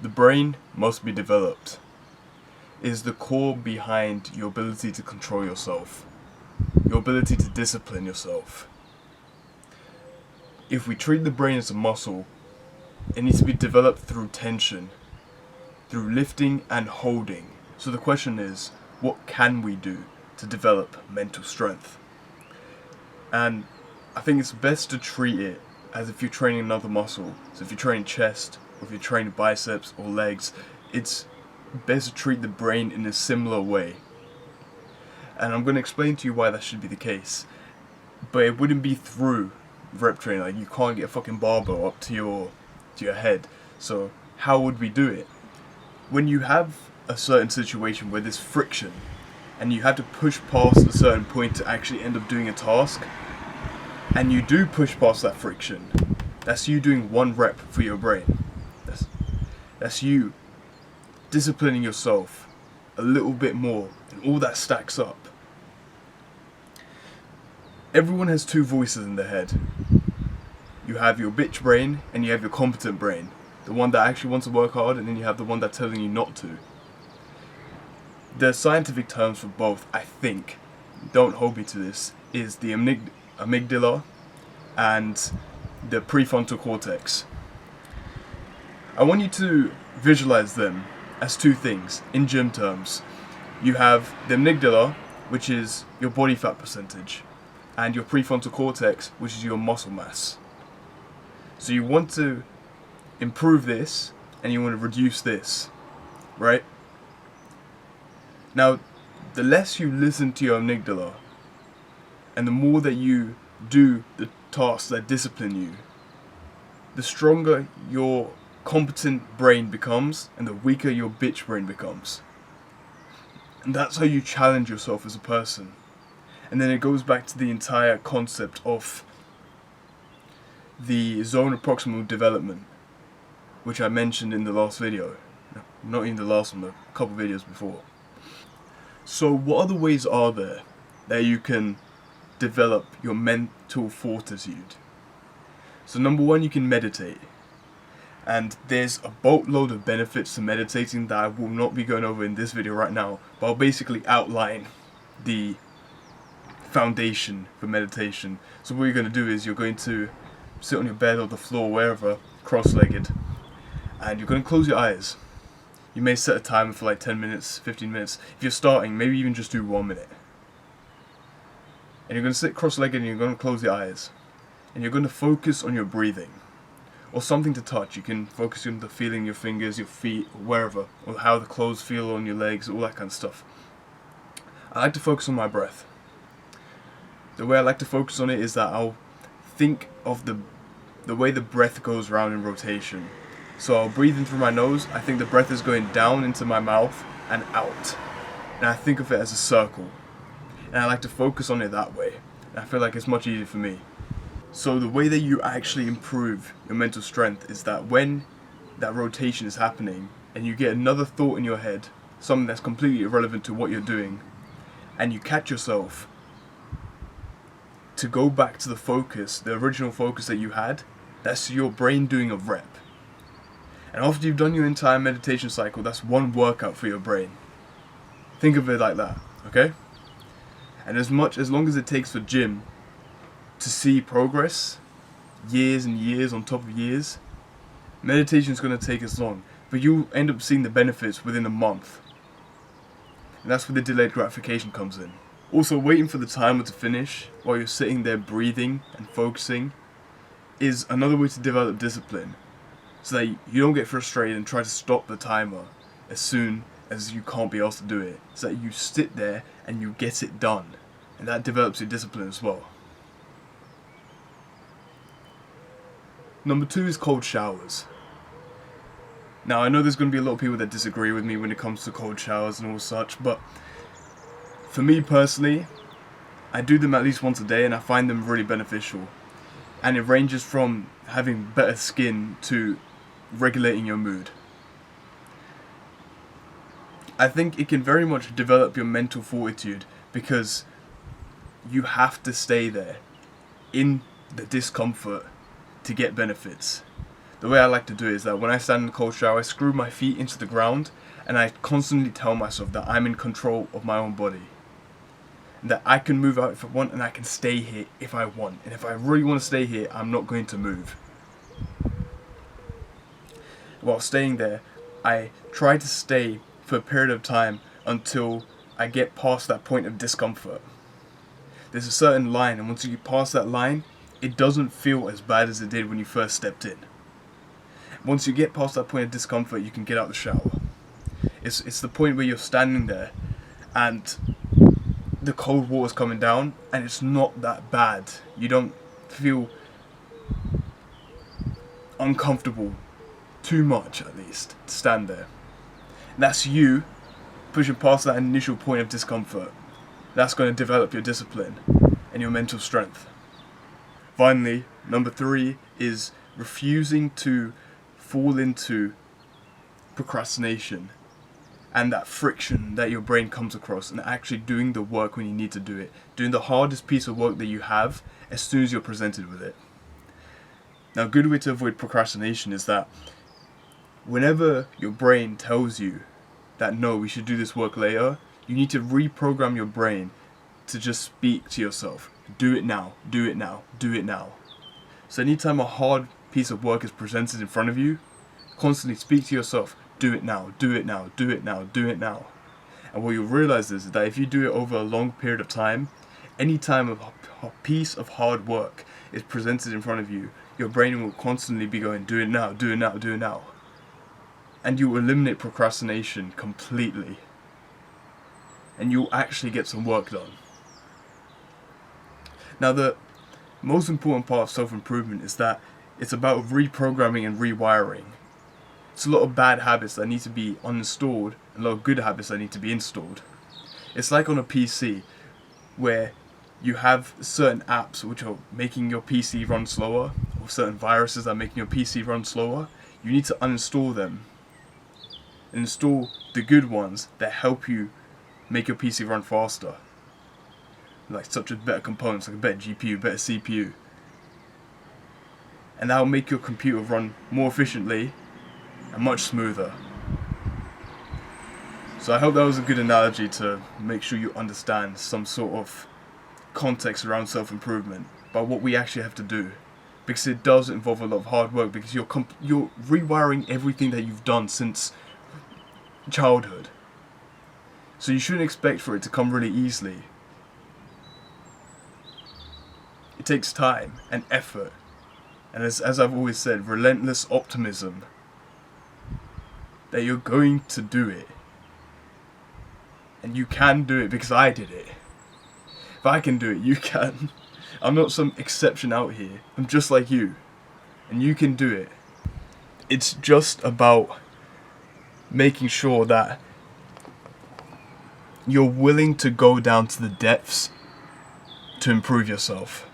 The brain must be developed. It is the core behind your ability to control yourself, your ability to discipline yourself. If we treat the brain as a muscle, it needs to be developed through tension, through lifting and holding. So the question is, what can we do to develop mental strength? And I think it's best to treat it as if you're training another muscle. So if you're training chest, or if you're training biceps or legs, it's best to treat the brain in a similar way. And I'm going to explain to you why that should be the case. But it wouldn't be through rep training. Like, you can't get a fucking barbell up to your head. So how would we do it? When you have a certain situation where there's friction and you have to push past a certain point to actually end up doing a task, and you do push past that friction, that's you doing one rep for your brain. That's you disciplining yourself a little bit more, and all that stacks up. Everyone has two voices in their head. You have your bitch brain and you have your competent brain. The one that actually wants to work hard, and then you have the one that's telling you not to. The scientific terms for both, I think, don't hold me to this, is the amygdala and the prefrontal cortex. I want you to visualize them as two things in gym terms. You have the amygdala, which is your body fat percentage, and your prefrontal cortex, which is your muscle mass. So you want to improve this and you want to reduce this, right? Now, the less you listen to your amygdala and the more that you do the tasks that discipline you, the stronger your competent brain becomes and the weaker your bitch brain becomes. And that's how you challenge yourself as a person. And then it goes back to the entire concept of the zone of proximal development, which I mentioned in the last video. Not in the last one, a couple videos before. So what other ways are there that you can develop your mental fortitude? So number one, you can meditate. And there's a boatload of benefits to meditating that I will not be going over in this video right now, but I'll basically outline the foundation for meditation. So what you're going to do is you're going to sit on your bed or the floor, wherever, cross-legged, and you're going to close your eyes. You may set a timer for like 10 minutes, 15 minutes. If you're starting, maybe even just do 1 minute. And you're going to sit cross-legged and you're going to close your eyes. And you're going to focus on your breathing. Or something to touch. You can focus on the feeling your fingers, your feet, or wherever. Or how the clothes feel on your legs, all that kind of stuff. I like to focus on my breath. The way I like to focus on it is that I'll think of the way the breath goes around in rotation. So I'll breathe in through my nose, I think the breath is going down into my mouth and out. And I think of it as a circle. And I like to focus on it that way. And I feel like it's much easier for me. So the way that you actually improve your mental strength is that when that rotation is happening and you get another thought in your head, something that's completely irrelevant to what you're doing, and you catch yourself to go back to the focus, the original focus that you had, that's your brain doing a rep. And after you've done your entire meditation cycle, that's one workout for your brain. Think of it like that, okay? And as long as it takes for gym to see progress, years and years on top of years, meditation is going to take as long. But you'll end up seeing the benefits within a month. And that's where the delayed gratification comes in. Also, waiting for the timer to finish while you're sitting there breathing and focusing is another way to develop discipline. So that you don't get frustrated and try to stop the timer as soon as you can't be asked to do it. So that you sit there and you get it done. And that develops your discipline as well. Number 2 is cold showers. Now I know there's going to be a lot of people that disagree with me when it comes to cold showers and all such, but for me personally, I do them at least once a day and I find them really beneficial. And it ranges from having better skin to regulating your mood. I think it can very much develop your mental fortitude because you have to stay there in the discomfort to get benefits. the way I like to do it is that when I stand in the cold shower, I screw my feet into the ground and I constantly tell myself that I'm in control of my own body. And that I can move out if I want and I can stay here if I want. And if I really want to stay here, I'm not going to move. While staying there, I try to stay for a period of time until I get past that point of discomfort. There's a certain line, and once you get past that line, it doesn't feel as bad as it did when you first stepped in. Once you get past that point of discomfort, you can get out the shower. It's the point where you're standing there and the cold water's coming down and it's not that bad. You don't feel uncomfortable too much, at least, to stand there. And that's you pushing past that initial point of discomfort. That's going to develop your discipline and your mental strength. Finally, number 3 is refusing to fall into procrastination and that friction that your brain comes across, and actually doing the work when you need to do it. Doing the hardest piece of work that you have as soon as you're presented with it. Now, a good way to avoid procrastination is that whenever your brain tells you that no, we should do this work later, you need to reprogram your brain to just speak to yourself. Do it now, do it now, do it now. So anytime a hard piece of work is presented in front of you, constantly speak to yourself, do it now, do it now, do it now, do it now. And what you'll realize is that if you do it over a long period of time, any time a piece of hard work is presented in front of you, your brain will constantly be going, do it now, do it now, do it now. And you will eliminate procrastination completely. And you'll actually get some work done. Now, the most important part of self-improvement is that it's about reprogramming and rewiring. It's a lot of bad habits that need to be uninstalled and a lot of good habits that need to be installed. It's like on a PC where you have certain apps which are making your PC run slower, or certain viruses that are making your PC run slower. You need to uninstall them and install the good ones that help you make your PC run faster. Like such as better components, like a better GPU, better CPU. And that will make your computer run more efficiently and much smoother. So I hope that was a good analogy to make sure you understand some sort of context around self-improvement, about what we actually have to do. Because it does involve a lot of hard work, because you're rewiring everything that you've done since childhood. So you shouldn't expect for it to come really easily. It takes time and effort. And as I've always said, relentless optimism that you're going to do it. And you can do it because I did it. If I can do it, you can. I'm not some exception out here. I'm just like you. And you can do it. It's just about making sure that you're willing to go down to the depths to improve yourself.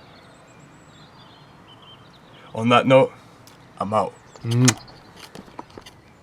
On that note, I'm out.